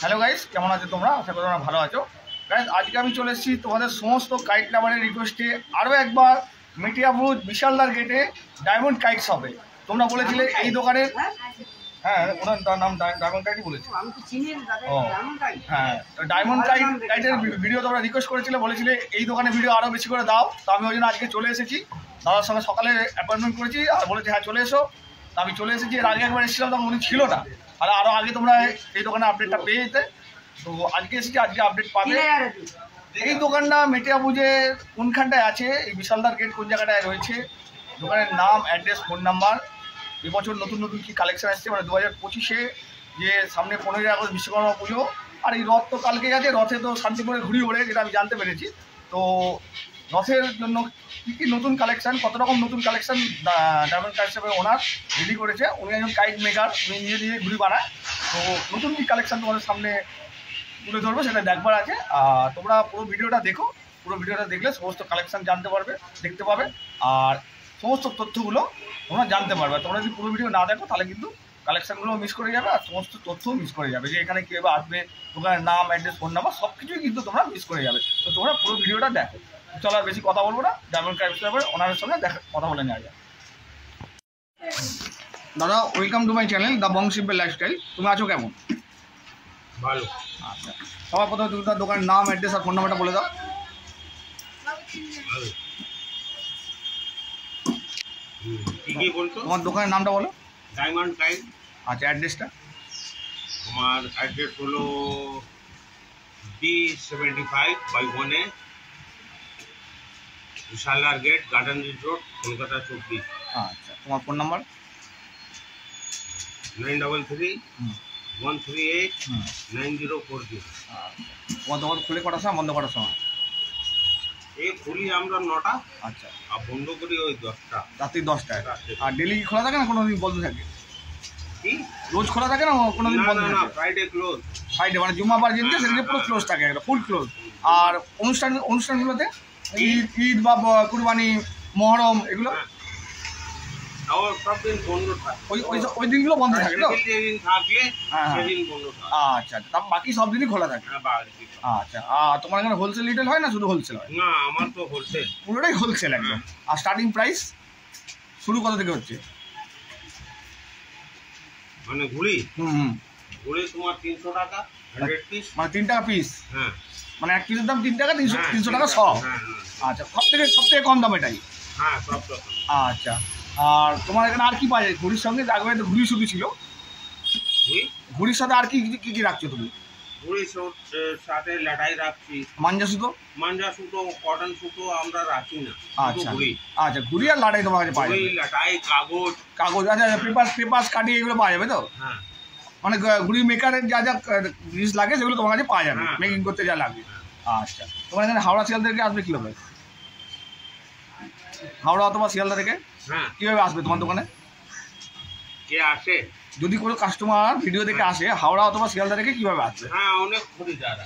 Hello guys, কেমন আছো তোমরা? আশা করি তোমরা ভালো আছো। গাইস, আজকে আমি চলে এসেছি তোমাদের সমস্ত কাইট লাভারের রিকোয়েস্টে আরও একবার মেটিয়াবুজ বিশালদার গেটে ডায়মন্ড কাইট শপে। তোমরা বলেছিলে এই দোকানের, হ্যাঁ ওনার নাম ডায়মন্ড কাইটই বলেছে। ও হ্যাঁ, ডায়মন্ড কাইটের ভিডিও তোমরা রিকোয়েস্ট করেছিলে, বলেছিলে এই দোকানে ভিডিও আরও বেশি করে দাও। তো আমি ওই জন্য আজকে চলে এসেছি, দাদার সঙ্গে সকালে অ্যাপয়েন্টমেন্ট করেছি আর বলেছি হ্যাঁ চলে এসো। তো আমি চলে এসেছি। এর আগে একবার এসেছিলাম তখন উনি ছিল না, আর আরও আগে তোমরা এই দোকানে আপডেটটা পেয়ে যেতে। তো আজকে এসেছি, আজকে আপডেট পাবে। এই দোকানটা মেটিয়াবুজের কোনখানটায় আছে, এই বিশালদার গেট কোন জায়গাটায় রয়েছে, দোকানের নাম, অ্যাড্রেস, ফোন নাম্বার, এবছর নতুন নতুন কী কালেকশন আসছে, মানে 2025-এ যে সামনে 15ই আগস্ট বিশ্বকর্মা পুজো, আর এই রথ তো কালকে আছে, রথে তো শান্তিপুরে ঘুরি ওড়ে, যেটা আমি জানতে পেরেছি। তো রথের জন্য কী কী নতুন কালেকশান, কত রকম নতুন কালেকশান ডায়মন্ড কাইট শপের ওনার রেডি করেছে। উনি একজন কাইট মেকার, উনি নিজে নিজে ঘুরি বানায়। তো নতুন কী কালেকশান তোমাদের সামনে তুলে ধরবো সেটা দেখবার আছে। আর তোমরা পুরো ভিডিওটা দেখো, পুরো ভিডিওটা দেখলে সমস্ত কালেকশান জানতে পারবে, দেখতে পাবে, আর সমস্ত তথ্যগুলো তোমরা জানতে পারবে। তোমরা যদি পুরো ভিডিও না দেখো তাহলে কিন্তু কালেকশানগুলো মিস করে যাবে, আর সমস্ত তথ্যও মিস করে যাবে, যে এখানে কীভাবে আসবে, দোকানের নাম, অ্যাড্রেস, ফোন নাম্বার সব কিছুই কিন্তু তোমরা মিস করে যাবে। তো তোমরা পুরো ভিডিওটা দেখো। চলো আর বেশি কথা বলবো না, ডায়মন্ড কাইট শপের ওনারের সঙ্গে কথা বলে নেওয়া যায়। দাদা, welcome to my channel the বংশিপের লাইফস্টাইল। তুমি আছো কেমন? ভালো। আচ্ছা, সবার প্রথমে তুমি তার দোকানের নাম, অ্যাড্রেস আর ফোন নাম্বারটা বলে দাও। কি বলতো? তোমার দোকানের নামটা বলো। Diamond Kite. আচ্ছা, অ্যাড্রেসটা? আমার অ্যাড্রেস হলো B75/1A, বিশালদার গেট, গার্ডেন রোড, কলকাতা 24। আচ্ছা, তোমার ফোন নাম্বার? 9331389040। তোমার দোকান খুলে কটার সময়, বন্ধ করার সময়? এই খুলি আমরা 9টা। আচ্ছা, আর বন্ধ করি ওই 10টা, রাত্রি 10টায়। আর ডেলি খোলা থাকে না, কোনো দিন বন্ধ থাকে? কি রোজ খোলা থাকে না, কোনো দিন বন্ধ থাকে? Friday close. ফ্রাইডে মানে জুম্মাবার যেদিনকে সেদিনকে পুরো ক্লোজ থাকে, একটা ফুল ক্লোজ। আর অনুষ্ঠানগুলোতে ঈদ বা কুরবানি, মহরম, এগুলো সব দিন বন্ধ থাকে। ওই দিনগুলো বন্ধ থাকে তো? যেদিন থাকলে হ্যাঁ, সেদিন বন্ধ থাকে। আচ্ছা, তার বাকি সব দিনই খোলা থাকে। আচ্ছা, আর তোমার এখানে হোলসেল রিটেল হয় না শুধু হোলসেল হয়? না, আমার তো হোলসেল, পুরোটাই হোলসেল একদম। আর স্টার্টিং প্রাইস শুরু কত থেকে হচ্ছে? মানে ঘুড়ি হুম, ঘুড়ি তোমার 300 টাকা 100 পিস, মানে 3 টাকা পিস? হ্যাঁ, মানে 1 পিসের দাম 3 টাকা, 300 টাকা হ্যাঁ, সব? হ্যাঁ। আচ্ছা, সব থেকে কম দাম এটাই? হ্যাঁ, সব রকম। আচ্ছা, আর তোমার এখানে আর কি পাওয়া যায় ঘুড়ির সঙ্গে? আগে তো ঘুড়ি শুধু ছিল, ঘুড়ির সাথে আর কি কি রাখছো তুমি? ঘুড়ির সাথে লাটাই রাখছি, মাঞ্জা সুতো, কটন সুতো আমরা রাখি না। আচ্ছা আচ্ছা, ঘুড়ি আর লাটাই তোমার কাছে পাওয়া যাবে? লাটাই, কাগজ। আচ্ছা, পেপার কাটি এগুলো পাওয়া যাবে তো? হ্যাঁ, মানে ঘুড়ি মেকারের যা যা জিনিস লাগে সেগুলো তোমার কাছে পাওয়া যাবে, মেকিং করতে যা লাগে। আচ্ছা, তোমার এখানে হাওড়া শিয়ালদা থেকে আসবে কীভাবে? হাওড়া অথবা শিয়ালদা থেকে কীভাবে আসবে তোমার দোকানে? কে আসে? যদি কোনো কাস্টমার ভিডিও দেখে আসে, হাওড়া অথবা শিয়ালদা থেকে কীভাবে আসবে? হ্যাঁ, অনেক খরিদ্দার।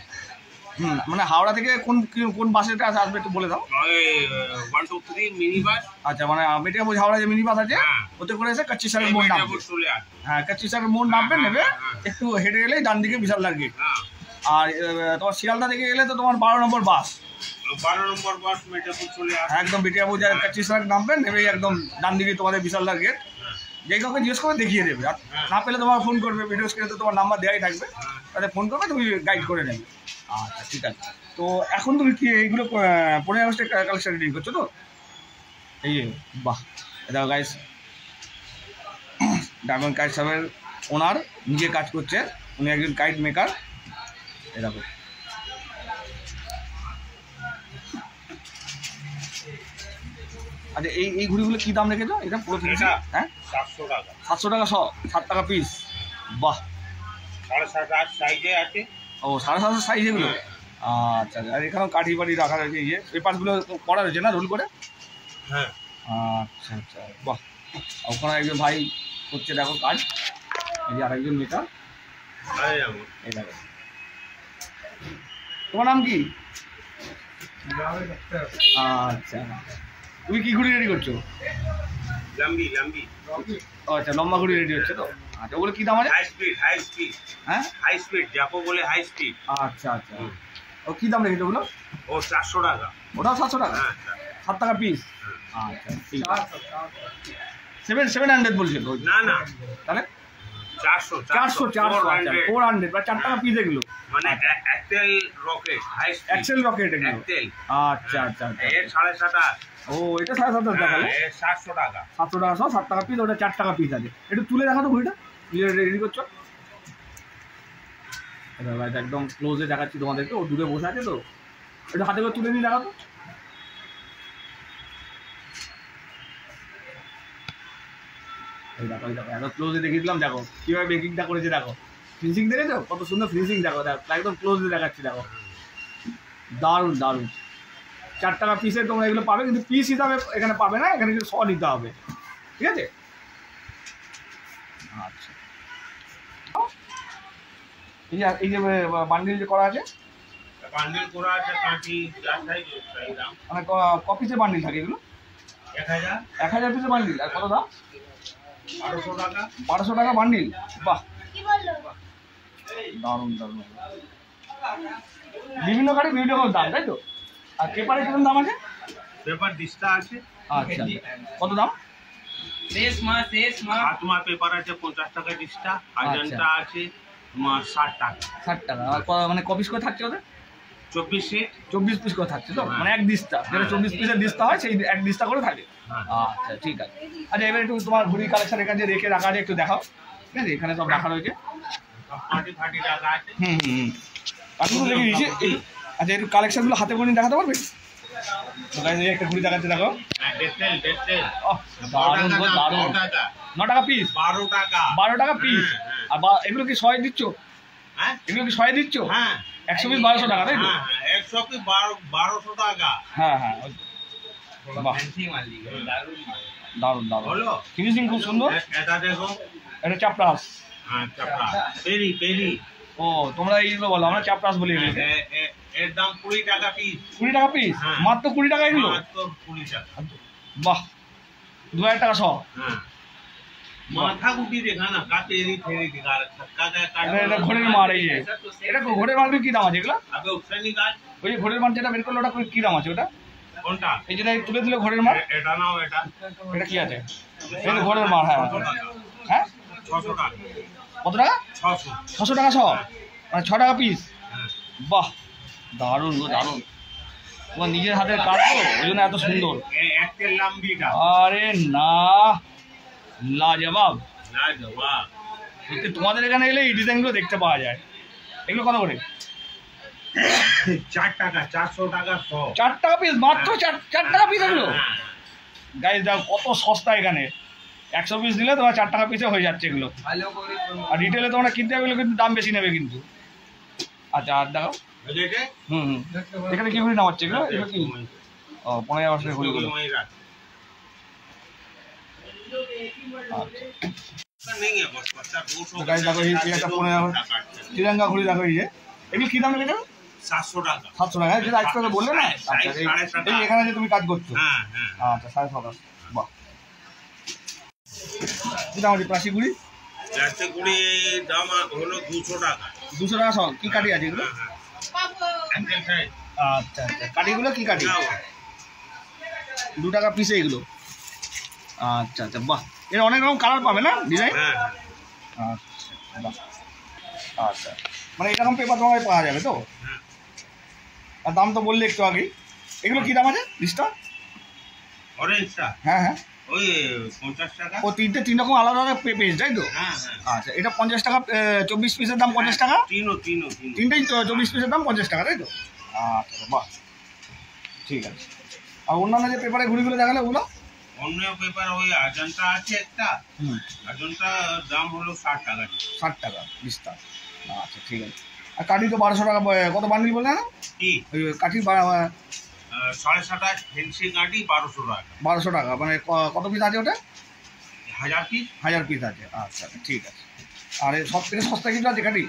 মানে হাওড়া থেকে কোন বাসের কাছে আসবে একটু বলে দাও। 1 2 3 মিনি বাস। আচ্ছা, মানে মেটিয়াবুজ হাওড়া যে মিনি বাস আছে ওতে করে এসে কাচ্চি সারের মোড় নামবে। হ্যাঁ, কাচ্চি সারের মোড় নামবে, নেবে একটু হেঁটে গেলেই ডান দিকে বিশালদার গেট। আর তোমার শিয়ালদা থেকে গেলে তো তোমার 12 নম্বর বাস, 12 নম্বর বাস মেটিয়াবুজ চলে আসে। একদম মেটিয়াবুজ আর কাচ্চি সার নামবে, নেবেই একদম ডান দিকে তোমাদের বিশালদার গেট। যে কাউকে জিজ্ঞেস করে দেখিয়ে দেবে, আর না পেলে তোমার ফোন করবে, ভিডিও স্ক্রিনে তো তোমার নাম্বার দেওয়াই থাকবে, তাহলে ফোন করবে, তুমি গাইড করে নেবে। আচ্ছা, ঠিক আছে। তো এখন তুমি কি এইগুলো 15 আগস্টের কালেকশন রেডি করছো তো? এই বাহ, দেখো গাইস, ডায়মন্ড কাইট শপের ওনার নিজে কাজ করছে, উনি একজন কাইট মেকার। এরকম আচ্ছা, এই ঘুড়িগুলো কী দাম রেখেছো? এটা পুরো ফিনিশিং? হ্যাঁ, 700 টাকা। 700 টাকা 7 টাকা পিস? বাহ, 7.5 সাইজে আছে। ও, 7.5 সাইজ এগুলো? আচ্ছা, আর এখানেও কাঠি বাড়ি রাখা রয়েছে, এই যে পেপারগুলো করা রয়েছে না রোল করে? হ্যাঁ। আচ্ছা আচ্ছা, বাহ। ওখানে একজন ভাই করছে, দেখো কাজ, এই যে আরেকজন মেকার। এই দেখো, তোমার নাম কি? আচ্ছা, তুমি কি ঘুড়ি রেডি করছো? লাম্বি। আচ্ছা, লম্বা ঘুড়ি রেডি হচ্ছে তো? আচ্ছা ওগুলো কি দাম আছে? হাই স্পিড হ্যাঁ হাই স্পিড যাকো বলে হাই স্পিড। আচ্ছা আচ্ছা ও কি দাম রেখেছে ওগুলো? ও 400 টাকা। ওটাও 700 টাকা? হ্যাঁ 7 টাকা পিস। আচ্ছা ঠিক আছে 700 বলছিল তো? না না তাহলে 400 400 বা 4 টাকা পিস এগুলো মানে excel rocket high speed excel rocket এগুলো। এক্সেল। আচ্ছা আচ্ছা এর 7.5। ও এটা 750 টাকা? এর 700 টাকা। 700 টাকা সব 7 টাকা পিস, ওটা 4 টাকা পিস আছে। একটু তুলে দেখা তো ঘড়িটা রেডি করছো। এটা একদম ক্লোজে দেখাচ্ছি তোমাদেরকে, ও দূরে বসে আছে তো, এটা হাতে করে তুলে নিয়ে দেখা তো। এই দেখো এত ক্লোজে দেখিয়ে দিলাম, দেখো কীভাবে বেকিংটা করেছে, দেখো ফিনিশিং দেখেছো কত সুন্দর ফিনিশিং, দেখো দেখো একদম ক্লোজে দেখাচ্ছি, দেখো দারুণ দারুণ। 4 টাকা পিসে তোমরা এগুলো পাবে, কিন্তু পিস হিসাবে এখানে পাবে না, এখানে কিন্তু 100 নিতে হবে, ঠিক আছে? আচ্ছা এই যে বান্ডিল যে করা আছে, বান্ডিল করা আছে কাঠি যা সাইজ সেই দাম। মানে ক পিসের বান্ডিল থাকে এগুলো? 1000 পিসের বান্ডিল। আর কত দাম? 1200 টাকা। 1200 টাকা বান্ডিল। বাহ দারুণ দারুণ। বিভিন্ন গাড়ি বিভিন্ন রকম দাম, তাই তো? আর পেপারের কিরকম দাম আছে? পেপার ডিস্টা আছে। আচ্ছা কত দাম? হাতমা পেপার আছে 50 টাকা ডিস্টা। আজন্তা আছে তোমার 60 টাকা। 60 টাকা। আর মানে ক পিস করে থাকছে ওদের? 24 সেট। 24 পিস করে থাকছে তো, মানে এক দিস্তা, যেটা 24 পিসের দিস্তা হয় সেই এক দিস্তা করে থাকে। আচ্ছা ঠিক আছে। আচ্ছা এবার একটু তোমার ঘুড়ি কালেকশন এখানে রেখে রাখা আছে, একটু দেখাও। ঠিক আছে এখানে সব রাখা রয়েছে। পার্টি ফাটি টাকা আছে। কাঠগুলো দেখে দিয়েছি। আচ্ছা একটু কালেকশনগুলো হাতে করে নিয়ে দেখাতে পারবে? তো গাইজ এই একটা ঘুড়ি দেখাচ্ছে, দেখো। ডেটেল দারুণ দারুণ। 9 টাকা পিস? 12 টাকা। 12 টাকা পিস। আর এগুলো কি 100 দিচ্ছ? হ্যাঁ এগুলো কি 100 দিচ্ছ? হ্যাঁ 100 পিস 1200 টাকা, তাই তো? হ্যাঁ 100 পিস 1200 টাকা। হ্যাঁ হ্যাঁ বাহ দারুণ দারুণ। হলো ফিনিশিং খুব সুন্দর। এটা দেখো, এটা চাপরাস। হ্যাঁ চাপড়া পেরি পেরি। ও তোমরা এইগুলো বলো, আমরা চাপরাস বলি এগুলো। এর দাম 20 টাকা পিস। 20 টাকা পিস? মাত্র 20 টাকা এগুলো? মাত্র 20 টাকা। বাহ 2000 টাকা সব। হ্যাঁ মাথা গুটি দেখা না কাতে এরি ফেরি দিগা কাকা কাটা। এটা ঘোড়ের মার। এই যে এটা ঘোড়ের মার কি দাম আছে এগুলো? আবে উঠছনি গাছ। ওই যে ঘোড়ের মার যেটা বের করলো, ওটা কি দাম আছে ওটা? কোনটা? এই যেটা তুলে দিল ঘোড়ের মার, এটা নাও। এটা এটা কি আছে? এই ঘোড়ের মার। হ্যাঁ হ্যাঁ 600 টাকা। কত টাকা? 600। 600 টাকা সব, মানে 6 টাকা পিস। হ্যাঁ বাহ দারুণ গো দারুণ। তোমার নিজের হাতের কাজ তো, ওই জন্য এত সুন্দর। একটা লম্বিটা। আরে না লাজবাব। লাজবাব। সত্যি তোমাদের এখানে এলে এই ডিজাইনগুলো দেখতে পাওয়া যায়। এগুলো কত করে? 4 টাকা। 400 টাকা 100। 4 টাকা পিস? মাত্র 4 টাকা পিস এগুলো? গাইজ দেখো কত সস্তা এখানে। 100 পিস দিলে তোমার 4 টাকা পিসে হয়ে যাচ্ছে এগুলো। আর রিটেলে তোমরা কিনতে হবে, এগুলো কিন্তু দাম বেশি নেবে কিন্তু। আচ্ছা আর দেখো। এখানে কি ঘুরি নাম হচ্ছে এগুলো? এগুলো কি? ও 15 বছরের ঘুরিগুলো। তিরঙ্গা ঘুরি দেখো, এই যে এগুলো কি দাম লেগেছে? 700 টাকা। 700 টাকা? যেটা আজকে বললে না। আচ্ছা এই এখানে যে তুমি কাজ করছো। আচ্ছা 750। বাহ কি দাম আছে প্লাস্টিক ঘুড়ি? প্লাস্টিক ঘুড়ি দাম হলো 200 টাকা। 200 টাকা সব? কি কাঠি আছে এগুলো? আচ্ছা আচ্ছা কাঠিগুলো কি কাঠি? 2 টাকা পিসে এগুলো? আচ্ছা আচ্ছা বাহ। এর অনেক রকম কালার পাবে না, ডিজাইন? আচ্ছা বাহ। আচ্ছা মানে এরকম পেপার তোমার পাওয়া যাবে তো? আর দাম তো বললে একটু আগেই। এগুলো কি দাম আছে লিস্টটা? অরেঞ্জটা? হ্যাঁ হ্যাঁ ওই 50 টাকা। ও 3 রকম আলাদা আলাদা পেজ, তাই তো? আচ্ছা এটা 50 টাকা। 24 পিসের দাম 50 টাকা? তিনটেই 24 পিসের দাম 50 টাকা, তাই তো? আচ্ছা বাহ ঠিক আছে। আর অন্যান্য যে পেপারে ঘুড়িগুলো দেখালে ওগুলো? অন্য পেপার ওই আজন্তা আছে একটা। আজন্তা দাম হলো 60 টাকা। 60 টাকা লিস্টটা? আচ্ছা ঠিক আছে। আর কাঠি তো 1200 টাকা। কত বান্ডিল বলে না? কি ওই কাঠি 7.5 ফেন্সি কাঠি 1200 টাকা। 1200 টাকা মানে কত পিস আছে ওটা? 1000 পিস। 1000 পিস আছে। আচ্ছা ঠিক আছে। আর সব থেকে সস্তা কিছু আছে কাঠি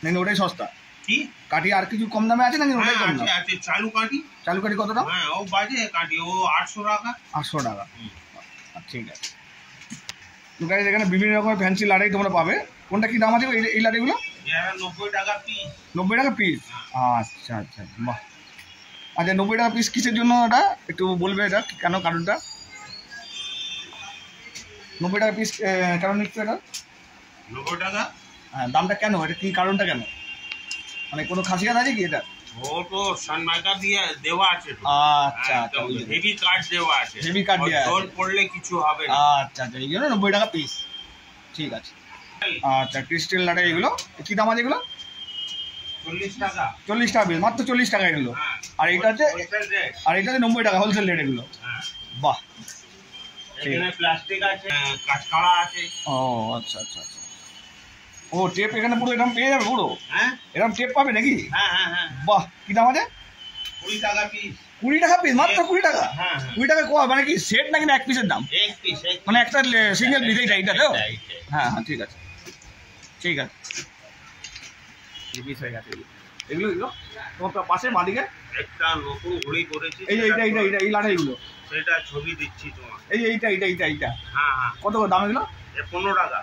নাকি ওটাই সস্তা? কি কাঠি আর কিছু কম দামে আছে নাকি ওটাই কম দাম? আছে চালু কাঠি। চালু কাঠি কত দাম? হ্যাঁ ও বাজে কাঠি ও 800 টাকা। 800 টাকা ঠিক আছে। গাইজ এখানে বিভিন্ন রকমের ফ্যান্সি লাড়াই তোমরা পাবে। কোনটা কি দাম আছে এই লাড়াইগুলো? 90 টাকা পিস। 90 টাকা পিস? আচ্ছা আচ্ছা, বাহ। আচ্ছা 90 টাকা পিস কিসের জন্য এটা একটু বলবে, এটা কেন, কারণটা? 90 টাকা পিস কেন নিচ্ছে এটা? 90 টাকা? হ্যাঁ, দামটা কেন, এটা কি কারণটা কেন, মানে কোনো খাসিয়াত আছে কি এটা? ও তো সানমাইকা দিয়ে দেওয়া আছে তো। আচ্ছা আচ্ছা, হেভি কাট দেওয়া আছে, হেভি কাট দেওয়া আছে, জল পড়লে কিছু হবে না। আচ্ছা আচ্ছা, এই জন্য 90 টাকা পিস, ঠিক আছে। আচ্ছা ক্রিস্টাল লাড়াই এগুলো কি দাম আছে এগুলো? 40 টাকা। 40 টাকা পিস, মাত্র 40 টাকা এগুলো। আর এটা হচ্ছে, আর এটা হচ্ছে 90 টাকা হোলসেল রেট এগুলো। বাহ, এখানে প্লাস্টিক আছে, কাঁচকড়া আছে। ও আচ্ছা আচ্ছা আচ্ছা, ও টেপ এখানে পুরো এরকম পেয়ে যাবে পুরো? হ্যাঁ, এরকম টেপ পাবে নাকি? হ্যাঁ হ্যাঁ হ্যাঁ। বাহ, কি দাম আছে? 20 টাকা পিস। 20 টাকা পিস, মাত্র 20 টাকা? হ্যাঁ 20 টাকা মানে কি সেট নাকি এক পিসের দাম? এক পিস, মানে একটা সিঙ্গেল পিস, এইটা তো? এইটাই। হ্যাঁ হ্যাঁ, ঠিক আছে ঠিক আছে, পিস হয়ে গেছে এগুলো। এগুলো তোমার পাশে মালিকে একটা নতুন ঘড়ি করেছি, এই যে এইটা এই লাড়াইগুলো, সেটা ছবি দিচ্ছি তোমার। এইটা হ্যাঁ হ্যাঁ। কত দাম এগুলো? 15 টাকা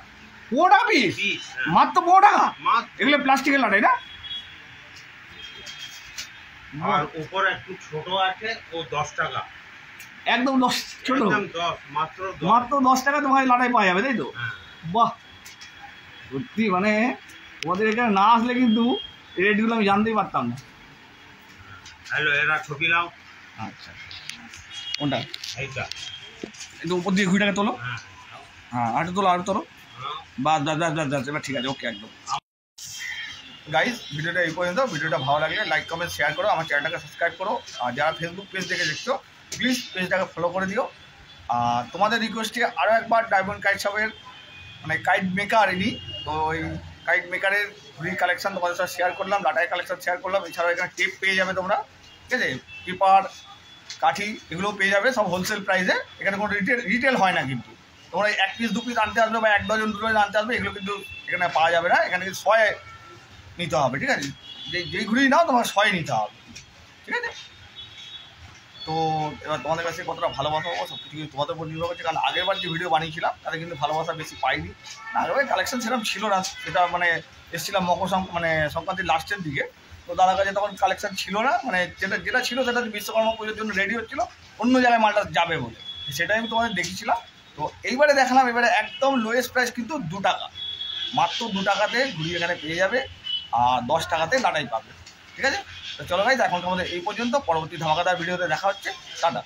15 টাকা পিস? পিস। মাত্র 15 টাকা? মাত্র। এগুলো প্লাস্টিকের লাড়াই না? আর উপর একটু ছোট আছে, ও 10 টাকা। একদম 10 ছোট? একদম 10, মাত্র 10। মাত্র 10 টাকা তোমার লাড়াই পাওয়া যাবে, তাই তো? হ্যাঁ। বাহ, সত্যি মানে তোমাদের এখানে না আসলে কিন্তু এই রেটগুলো আমি জানতেই পারতাম না। হ্যালো, এরা ছবি নাও। আচ্ছা, কোনটা? এইটা। একটু উপর দিয়ে 20 টাকা তোলো। হ্যাঁ হ্যাঁ, আরো তোলো, আরো তোলো। হ্যাঁ। বাস বাস বাস বাস বাস, এবার ঠিক আছে, ওকে একদম। গাইজ ভিডিওটা এই পর্যন্ত। ভিডিওটা ভালো লাগলে লাইক কমেন্ট শেয়ার করো, আমার চ্যানেলটাকে সাবস্ক্রাইব করো, আর যারা ফেসবুক পেজ থেকে দেখছো প্লিজ পেজটাকে ফলো করে দিও। আর তোমাদের রিকোয়েস্টে আরও একবার ডায়মন্ড কাইট শপের মানে কাইট মেকার ইনি, তো ওই কাইট মেকারের ঘুড়ির কালেকশন তোমাদের সাথে শেয়ার করলাম, লাটাই কালেকশন শেয়ার করলাম। এছাড়াও এখানে টেপ পেয়ে যাবে তোমরা, ঠিক আছে, পেপার, কাঠি, এগুলোও পেয়ে যাবে সব হোলসেল প্রাইসে। এখানে কোনো রিটেল হয় না, কিন্তু তোমরা 1 পিস 2 পিস আনতে আসবে বা 1 ডজন 2 ডজন আনতে আসবে, এগুলো কিন্তু এখানে পাওয়া যাবে না। এখানে কিন্তু 100 নিতে হবে, ঠিক আছে, যেই ঘুড়ি নাও তোমার 100 নিতে হবে, ঠিক আছে। তো এবার তোমাদের কাছে কতটা ভালোবাসা পাবো সব কিছু কিন্তু তোমাদের উপর নির্ভর করছে, কারণ আগেরবার যে ভিডিও বানিয়েছিলাম তাতে কিন্তু ভালোবাসা বেশি পাইনি। আগেরবার কালেকশন সেরকম ছিল না, সেটা মানে এসেছিলাম মানে সংক্রান্তির লাস্টের দিকে, তো দাদার কাছে তখন কালেকশন ছিল না, মানে যেটা ছিল সেটা বিশ্বকর্মা পুজোর জন্য রেডি হচ্ছিলো, অন্য জায়গায় মালটা যাবে বলে, সেটাই আমি তোমাদের দেখিয়েছিলাম। তো এইবারে দেখালাম, এবারে একদম লোয়েস্ট প্রাইস কিন্তু 2 টাকা, মাত্র 2 টাকাতে ঘুড়ি এখানে পেয়ে যাবে, আর 10 টাকাতে লাটাই পাবে, ঠিক আছে। তো চলো গাইজ, এখন আমাদের এই পর্যন্ত, পরবর্তী ধামাকাদার ভিডিওতে দেখা হচ্ছে, টাটা।